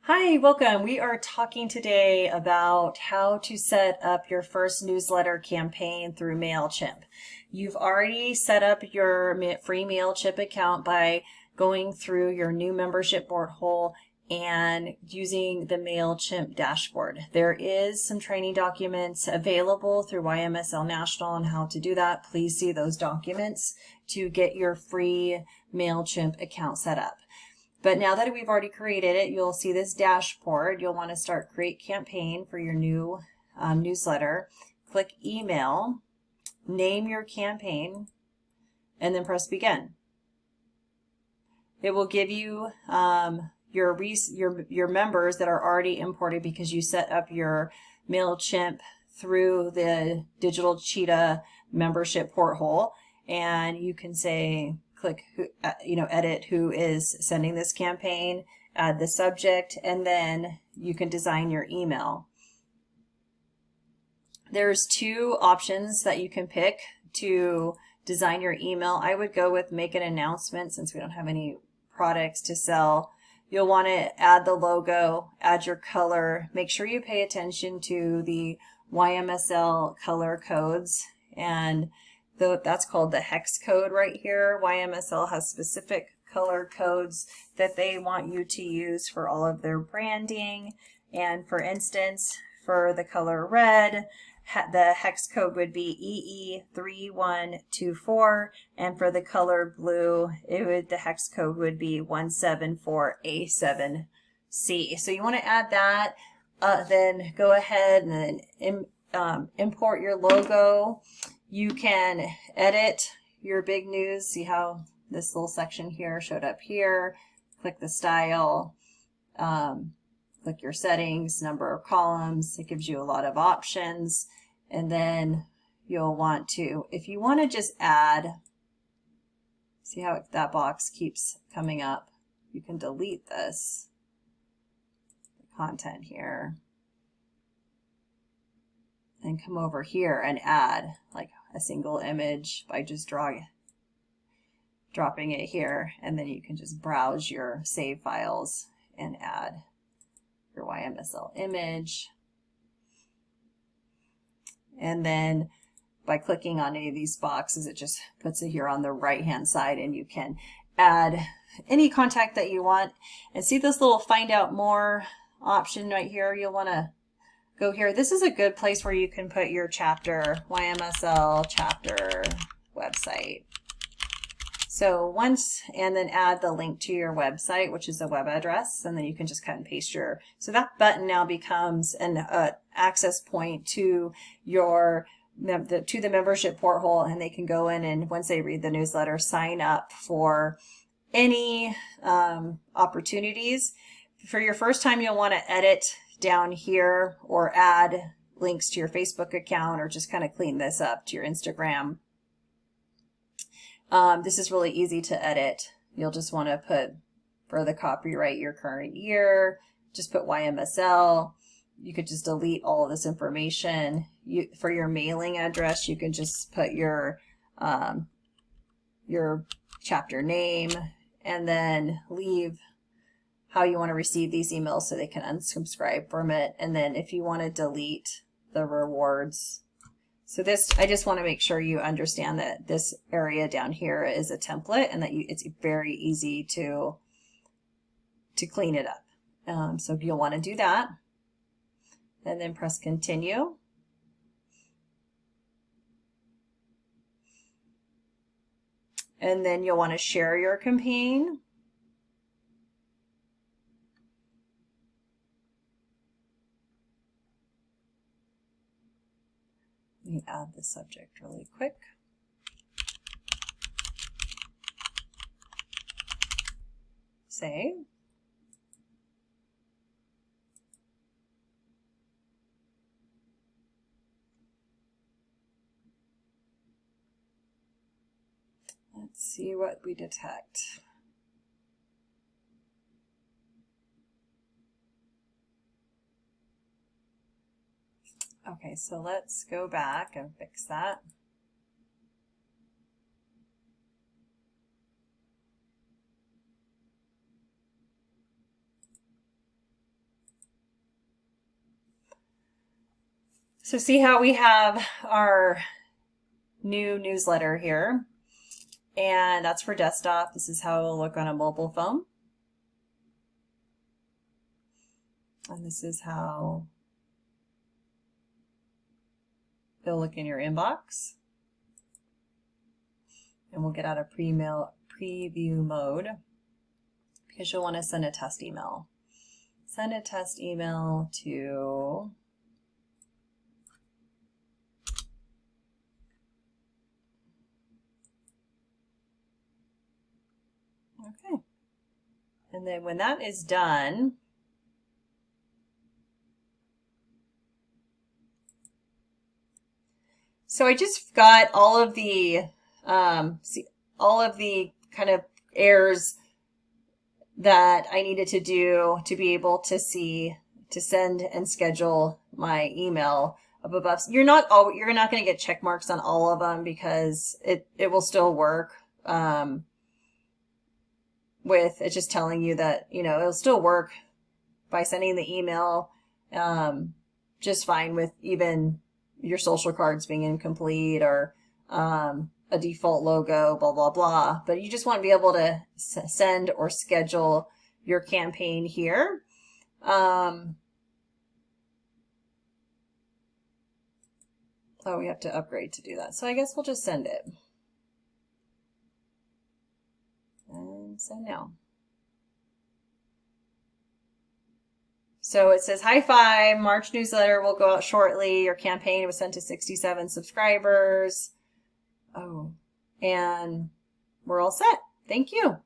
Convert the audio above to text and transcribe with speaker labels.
Speaker 1: Hi, welcome. We are talking today about how to set up your first newsletter campaign through MailChimp. You've already set up your free MailChimp account by going through your new membership portal and using the MailChimp dashboard. There is some training documents available through YMSL National on how to do that. Please see those documents to get your free MailChimp account set up. But now that we've already created it, you'll see this dashboard. You'll want to start create campaign for your new newsletter. Click email, name your campaign, and then press begin. It will give you your members that are already imported because you set up your MailChimp through the Digital Cheetah membership porthole, and you can say click edit who is sending this campaign, add the subject, and then you can design your email. There's two options that you can pick to design your email. I would go with make an announcement since we don't have any products to sell. You'll want to add the logo, add your color. Make sure you pay attention to the YMSL color codes, and that's called the hex code right here. YMSL has specific color codes that they want you to use for all of their branding. And for instance, for the color red, the hex code would be EE3124, and for the color blue, the hex code would be 174A7C. So you want to add that, then go ahead and then import your logo. You can edit your big news. See how this little section here showed up here. Click the style, click your settings, number of columns. It gives you a lot of options. And then you'll want to, if you want to just add, see how that box keeps coming up, you can delete this content here and come over here and add like a single image by just dropping it here, and then you can just browse your save files and add your YMSL image. And then by clicking on any of these boxes, it just puts it here on the right hand side, and you can add any contact that you want. And see this little find out more option right here? You'll want to go here. This is a good place where you can put your chapter, YMSL chapter website. So and then add the link to your website, which is a web address, and then you can just cut and paste so that button now becomes an access point to the membership porthole, and they can go in and once they read the newsletter, sign up for any opportunities. For your first time, you'll want to edit down here or add links to your Facebook account, or just kind of clean this up to your Instagram. This is really easy to edit. You'll just want to put for the copyright your current year, just put YMSL. You could just delete all of this information. For your mailing address, you can just put your chapter name, and then leave how you want to receive these emails so they can unsubscribe from it. And then if you want to delete the rewards. So this, I just want to make sure you understand that this area down here is a template, and that it's very easy to clean it up. So you'll want to do that, and then press continue. And then you'll want to share your campaign. Let me add the subject really quick. Save. Let's see what we detect. Okay, so let's go back and fix that. So see how we have our new newsletter here, and that's for desktop. This is how it'll look on a mobile phone. And this is how it'll look in your inbox. And we'll get out of preview mode because you'll want to send a test email. Send a test email to okay. And then when that is done, so I just got all of the kind of errors that I needed to do to be able to send and schedule my email up above. You're not going to get check marks on all of them because it will still work. With it's just telling you that, it'll still work by sending the email just fine with even your social cards being incomplete or a default logo, blah, blah, blah. But you just want to be able to send or schedule your campaign here. Oh, we have to upgrade to do that. So I guess we'll just send it. And send now. So it says, high five, March newsletter will go out shortly. Your campaign was sent to 67 subscribers. Oh, and we're all set. Thank you.